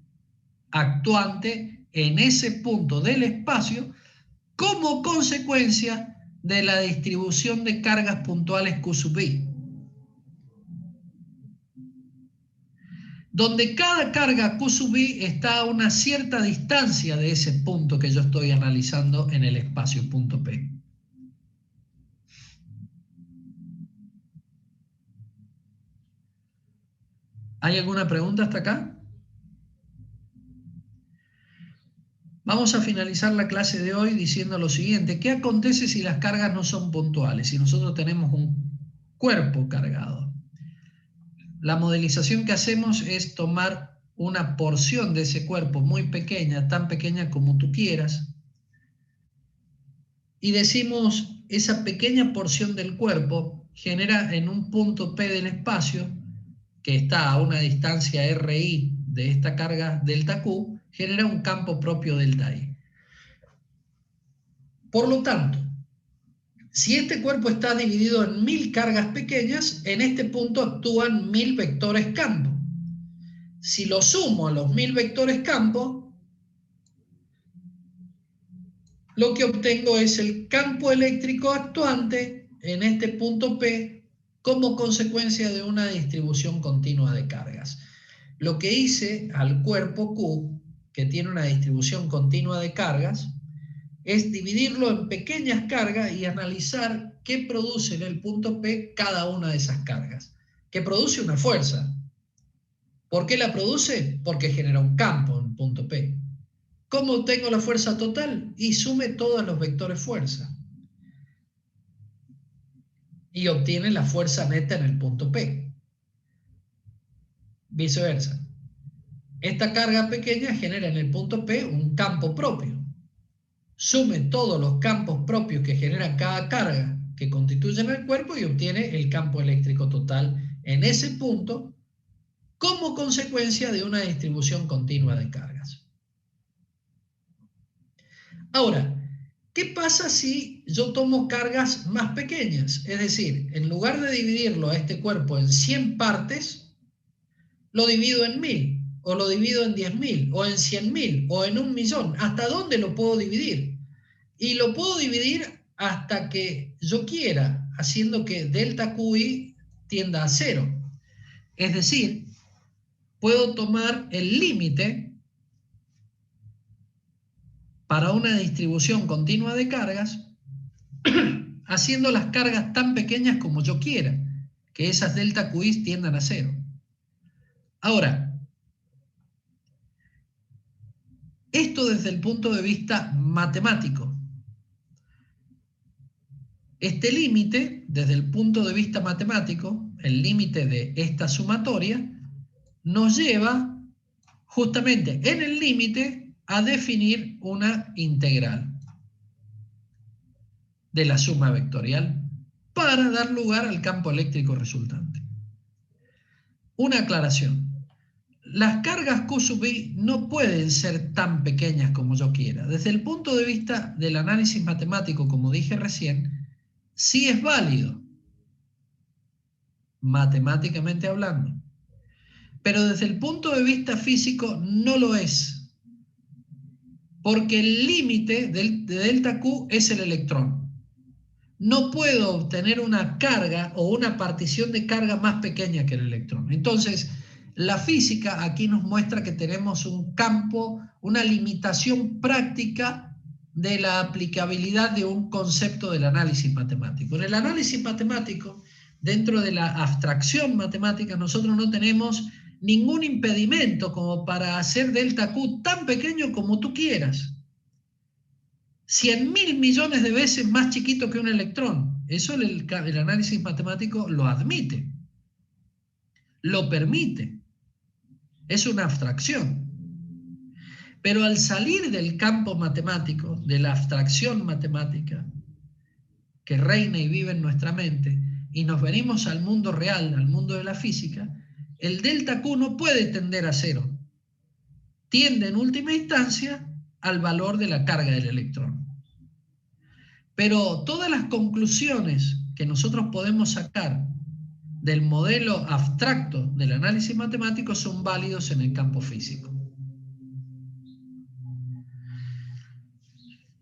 actuante en ese punto del espacio como consecuencia de la distribución de cargas puntuales Q sub I, donde cada carga Q sub I está a una cierta distancia de ese punto que yo estoy analizando en el espacio punto P. ¿Hay alguna pregunta hasta acá? Vamos a finalizar la clase de hoy diciendo lo siguiente. ¿Qué acontece si las cargas no son puntuales? Si nosotros tenemos un cuerpo cargado. La modelización que hacemos es tomar una porción de ese cuerpo muy pequeña, tan pequeña como tú quieras, y decimos esa pequeña porción del cuerpo genera en un punto P del espacio, que está a una distancia RI de esta carga delta Q, genera un campo propio delta I. Por lo tanto, si este cuerpo está dividido en 1000 cargas pequeñas, en este punto actúan 1000 vectores campo. Si lo sumo a los 1000 vectores campo, lo que obtengo es el campo eléctrico actuante en este punto P como consecuencia de una distribución continua de cargas. Lo que hice al cuerpo Q, que tiene una distribución continua de cargas, es dividirlo en pequeñas cargas y analizar qué produce en el punto P cada una de esas cargas. Que produce una fuerza. ¿Por qué la produce? Porque genera un campo en el punto P. ¿Cómo obtengo la fuerza total? Y sume todos los vectores fuerza. y obtiene la fuerza neta en el punto P. Viceversa. Esta carga pequeña genera en el punto P un campo propio. Sume todos los campos propios que genera cada carga que constituyen el cuerpo y obtiene el campo eléctrico total en ese punto como consecuencia de una distribución continua de cargas. Ahora, ¿qué pasa si yo tomo cargas más pequeñas? Es decir, en lugar de dividirlo a este cuerpo en 100 partes, lo divido en 1000, o lo divido en 10.000, o en 100.000, o en 1.000.000. ¿Hasta dónde lo puedo dividir? Y lo puedo dividir hasta que yo quiera, haciendo que delta QI tienda a 0. Es decir, puedo tomar el límite para una distribución continua de cargas, haciendo las cargas tan pequeñas como yo quiera, que esas delta QI tiendan a 0. Ahora, esto desde el punto de vista matemático. Este límite, desde el punto de vista matemático, el límite de esta sumatoria, nos lleva justamente en el límite a definir una integral de la suma vectorial para dar lugar al campo eléctrico resultante. Una aclaración. Las cargas Q sub I no pueden ser tan pequeñas como yo quiera. Desde el punto de vista del análisis matemático, como dije recién, sí es válido, matemáticamente hablando. Pero desde el punto de vista físico no lo es. Porque el límite de delta Q es el electrón. No puedo obtener una carga o una partición de carga más pequeña que el electrón. Entonces, la física aquí nos muestra que tenemos un campo, una limitación práctica de la aplicabilidad de un concepto del análisis matemático. En el análisis matemático, dentro de la abstracción matemática, nosotros no tenemos ningún impedimento como para hacer delta Q tan pequeño como tú quieras. 100.000 millones de veces más chiquito que un electrón. Eso el análisis matemático lo admite, lo permite. Es una abstracción. Pero al salir del campo matemático, de la abstracción matemática que reina y vive en nuestra mente, y nos venimos al mundo real, al mundo de la física, el delta Q no puede tender a 0. Tiende en última instancia al valor de la carga del electrón. Pero todas las conclusiones que nosotros podemos sacar del modelo abstracto del análisis matemático son válidos en el campo físico.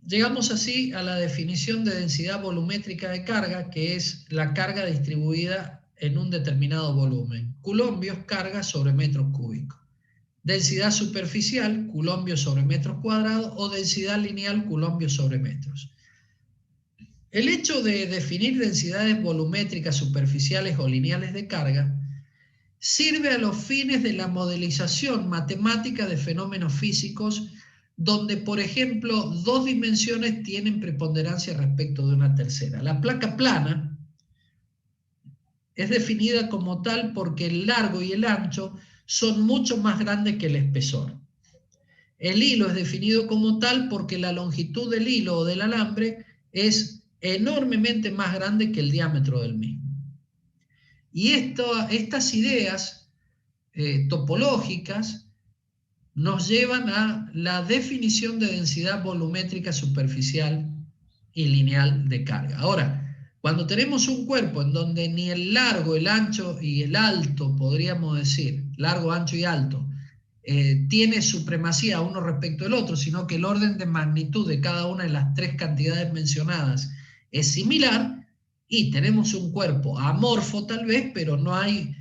Llegamos así a la definición de densidad volumétrica de carga, que es la carga distribuida en un determinado volumen. Coulombios, carga sobre metros cúbicos. Densidad superficial, coulombios sobre metros cuadrados, o densidad lineal, coulombios sobre metros. El hecho de definir densidades volumétricas superficiales o lineales de carga sirve a los fines de la modelización matemática de fenómenos físicos donde, por ejemplo, dos dimensiones tienen preponderancia respecto de una tercera. La placa plana es definida como tal porque el largo y el ancho son mucho más grandes que el espesor. El hilo es definido como tal porque la longitud del hilo o del alambre es enormemente más grande que el diámetro del mismo. Y estas ideas topológicas nos llevan a la definición de densidad volumétrica superficial y lineal de carga. Ahora, cuando tenemos un cuerpo en donde ni el largo, el ancho y el alto, podríamos decir, largo, ancho y alto, tiene supremacía uno respecto al otro, sino que el orden de magnitud de cada una de las tres cantidades mencionadas es similar, y tenemos un cuerpo amorfo tal vez, pero no hay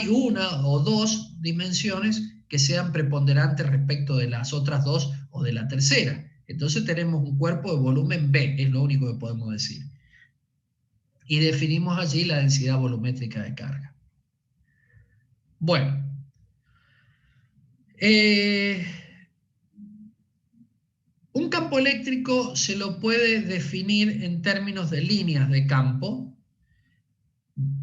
una o dos dimensiones que sean preponderantes respecto de las otras dos o de la tercera. Entonces tenemos un cuerpo de volumen B, es lo único que podemos decir. Y definimos allí la densidad volumétrica de carga. Bueno. Un campo eléctrico se lo puede definir en términos de líneas de campo,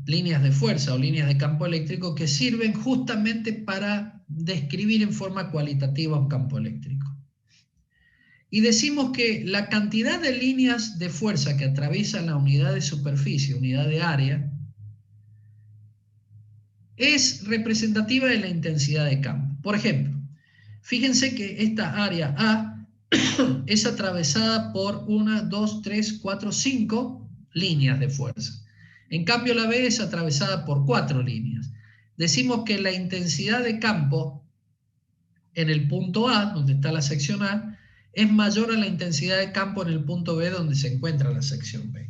líneas de fuerza o líneas de campo eléctrico que sirven justamente para describir en forma cualitativa un campo eléctrico. Y decimos que la cantidad de líneas de fuerza que atraviesan la unidad de superficie, unidad de área, es representativa de la intensidad de campo. Por ejemplo, fíjense que esta área A es atravesada por 1, 2, 3, 4, 5 líneas de fuerza. En cambio, la B es atravesada por 4 líneas. Decimos que la intensidad de campo en el punto A, donde está la sección A, es mayor a la intensidad de campo en el punto B, donde se encuentra la sección B.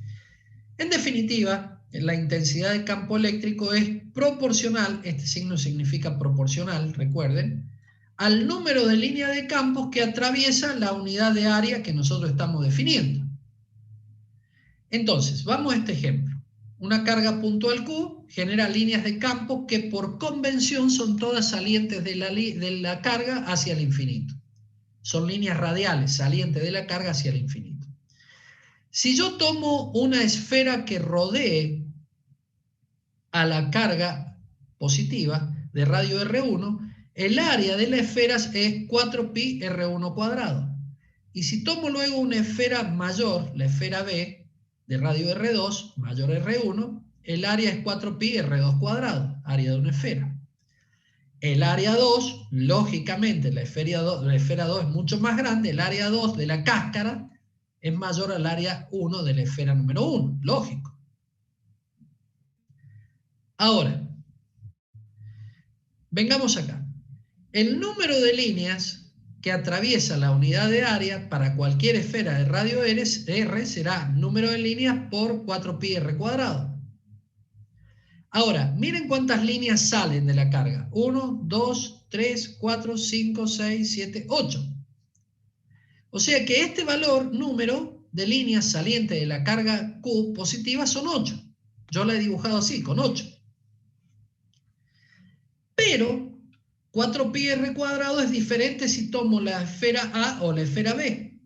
En definitiva, la intensidad de campo eléctrico es proporcional, este signo significa proporcional, recuerden, al número de líneas de campos que atraviesa la unidad de área que nosotros estamos definiendo. Entonces, vamos a este ejemplo. Una carga puntual Q genera líneas de campo que por convención son todas salientes de la carga hacia el infinito. Son líneas radiales salientes de la carga hacia el infinito. Si yo tomo una esfera que rodee a la carga positiva de radio R1, el área de la esfera es 4pi R1 cuadrado. Y si tomo luego una esfera mayor, la esfera B, de radio R2, mayor R1, el área es 4pi R2 cuadrado, área de una esfera. El área 2, lógicamente, la esfera 2 es mucho más grande, el área 2 de la cáscara es mayor al área 1 de la esfera número 1, lógico. Ahora, vengamos acá. El número de líneas que atraviesa la unidad de área para cualquier esfera de radio R será número de líneas por 4pi R cuadrado. Ahora, miren cuántas líneas salen de la carga. 1, 2, 3, 4, 5, 6, 7, 8. O sea que este valor, número de líneas salientes de la carga Q positiva son 8. Yo la he dibujado así, con 8. Pero 4pi R cuadrado es diferente si tomo la esfera A o la esfera B.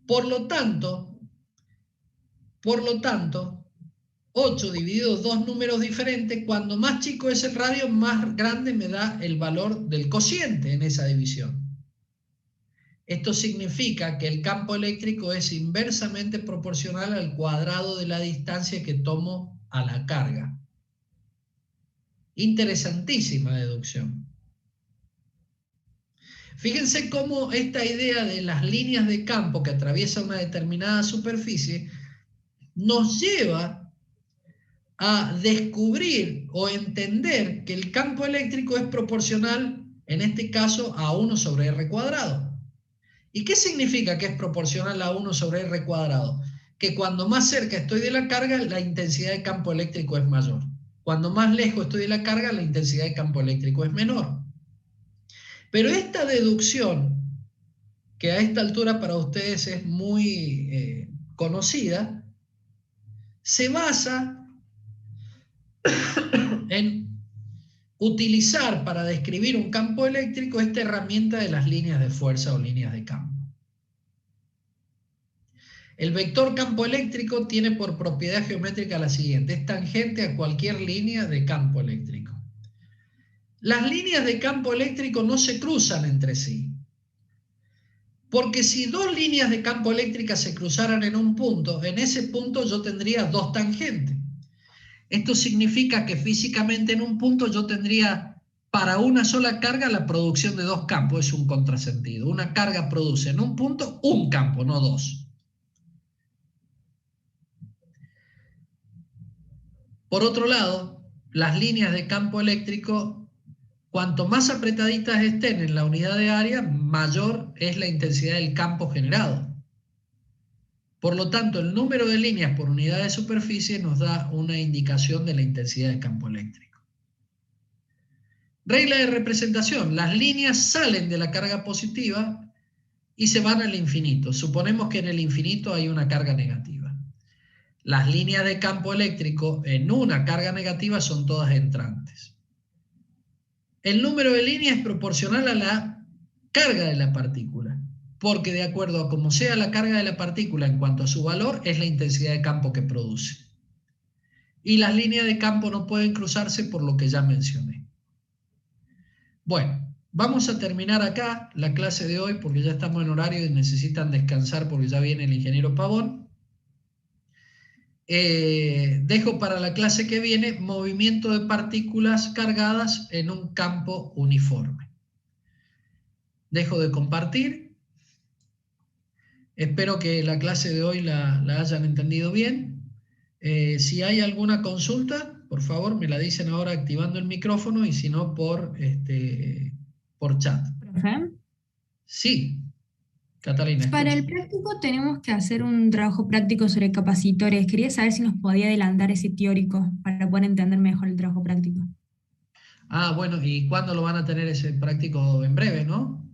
Por lo tanto, 8 dividido dos números diferentes, cuando más chico es el radio, más grande me da el valor del cociente en esa división. Esto significa que el campo eléctrico es inversamente proporcional al cuadrado de la distancia que tomo a la carga. Interesantísima deducción. Fíjense cómo esta idea de las líneas de campo que atraviesan una determinada superficie nos lleva a descubrir o entender que el campo eléctrico es proporcional, en este caso, a 1 sobre R cuadrado. ¿Y qué significa que es proporcional a 1 sobre R cuadrado? Que cuando más cerca estoy de la carga, la intensidad de campo eléctrico es mayor. Cuando más lejos estoy de la carga, la intensidad de campo eléctrico es menor. Pero esta deducción, que a esta altura para ustedes es muy conocida, se basa en utilizar para describir un campo eléctrico esta herramienta de las líneas de fuerza o líneas de campo. El vector campo eléctrico tiene por propiedad geométrica la siguiente: es tangente a cualquier línea de campo eléctrico. Las líneas de campo eléctrico no se cruzan entre sí, porque si dos líneas de campo eléctrica se cruzaran en un punto, en ese punto yo tendría dos tangentes. Esto significa que físicamente en un punto yo tendría para una sola carga la producción de dos campos. Es un contrasentido. Una carga produce en un punto un campo, no dos. Por otro lado, las líneas de campo eléctrico, cuanto más apretaditas estén en la unidad de área, mayor es la intensidad del campo generado. Por lo tanto, el número de líneas por unidad de superficie nos da una indicación de la intensidad del campo eléctrico. Regla de representación: las líneas salen de la carga positiva y se van al infinito. Suponemos que en el infinito hay una carga negativa. Las líneas de campo eléctrico en una carga negativa son todas entrantes. El número de líneas es proporcional a la carga de la partícula, porque de acuerdo a cómo sea la carga de la partícula en cuanto a su valor, es la intensidad de campo que produce. y las líneas de campo no pueden cruzarse por lo que ya mencioné. Bueno, vamos a terminar acá la clase de hoy porque ya estamos en horario y necesitan descansar porque ya viene el ingeniero Pavón. Dejo para la clase que viene movimiento de partículas cargadas en un campo uniforme. Dejo de compartir. Espero que la clase de hoy la hayan entendido bien. Si hay alguna consulta, por favor, me la dicen ahora activando el micrófono y si no, por chat. Profe, Sí, Catalina, para escucho. el práctico tenemos que hacer un trabajo práctico sobre capacitores. Quería saber si nos podía adelantar ese teórico para poder entender mejor el trabajo práctico. Ah, bueno, ¿y cuándo lo van a tener ese práctico? En breve, ¿no?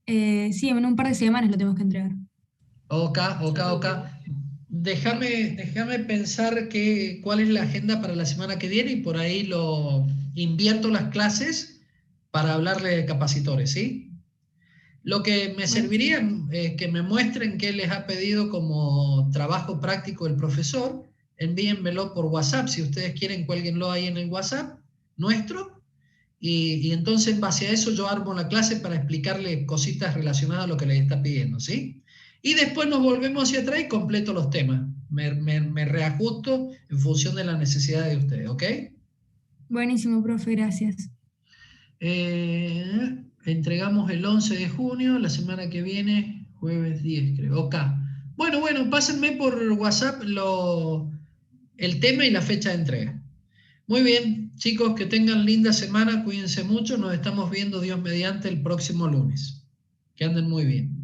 Sí, en un par de semanas lo tenemos que entregar. Ok. Déjame pensar cuál es la agenda para la semana que viene y por ahí lo invierto las clases para hablarle de capacitores, ¿sí? Lo que me Bueno, serviría es que me muestren qué les ha pedido como trabajo práctico el profesor. Envíenmelo por WhatsApp. Si ustedes quieren, cuélguenlo ahí en el WhatsApp nuestro. Y entonces, en base a eso, yo armo la clase para explicarle cositas relacionadas a lo que les está pidiendo, ¿sí? Y después nos volvemos hacia atrás y completo los temas. Me reajusto en función de las necesidades de ustedes, ¿ok? buenísimo, profe, gracias. Entregamos el 11 de junio, la semana que viene, jueves 10, creo. Ok. Bueno, pásenme por WhatsApp el tema y la fecha de entrega. Muy bien, chicos, que tengan linda semana, cuídense mucho, nos estamos viendo Dios mediante el próximo lunes. Que anden muy bien.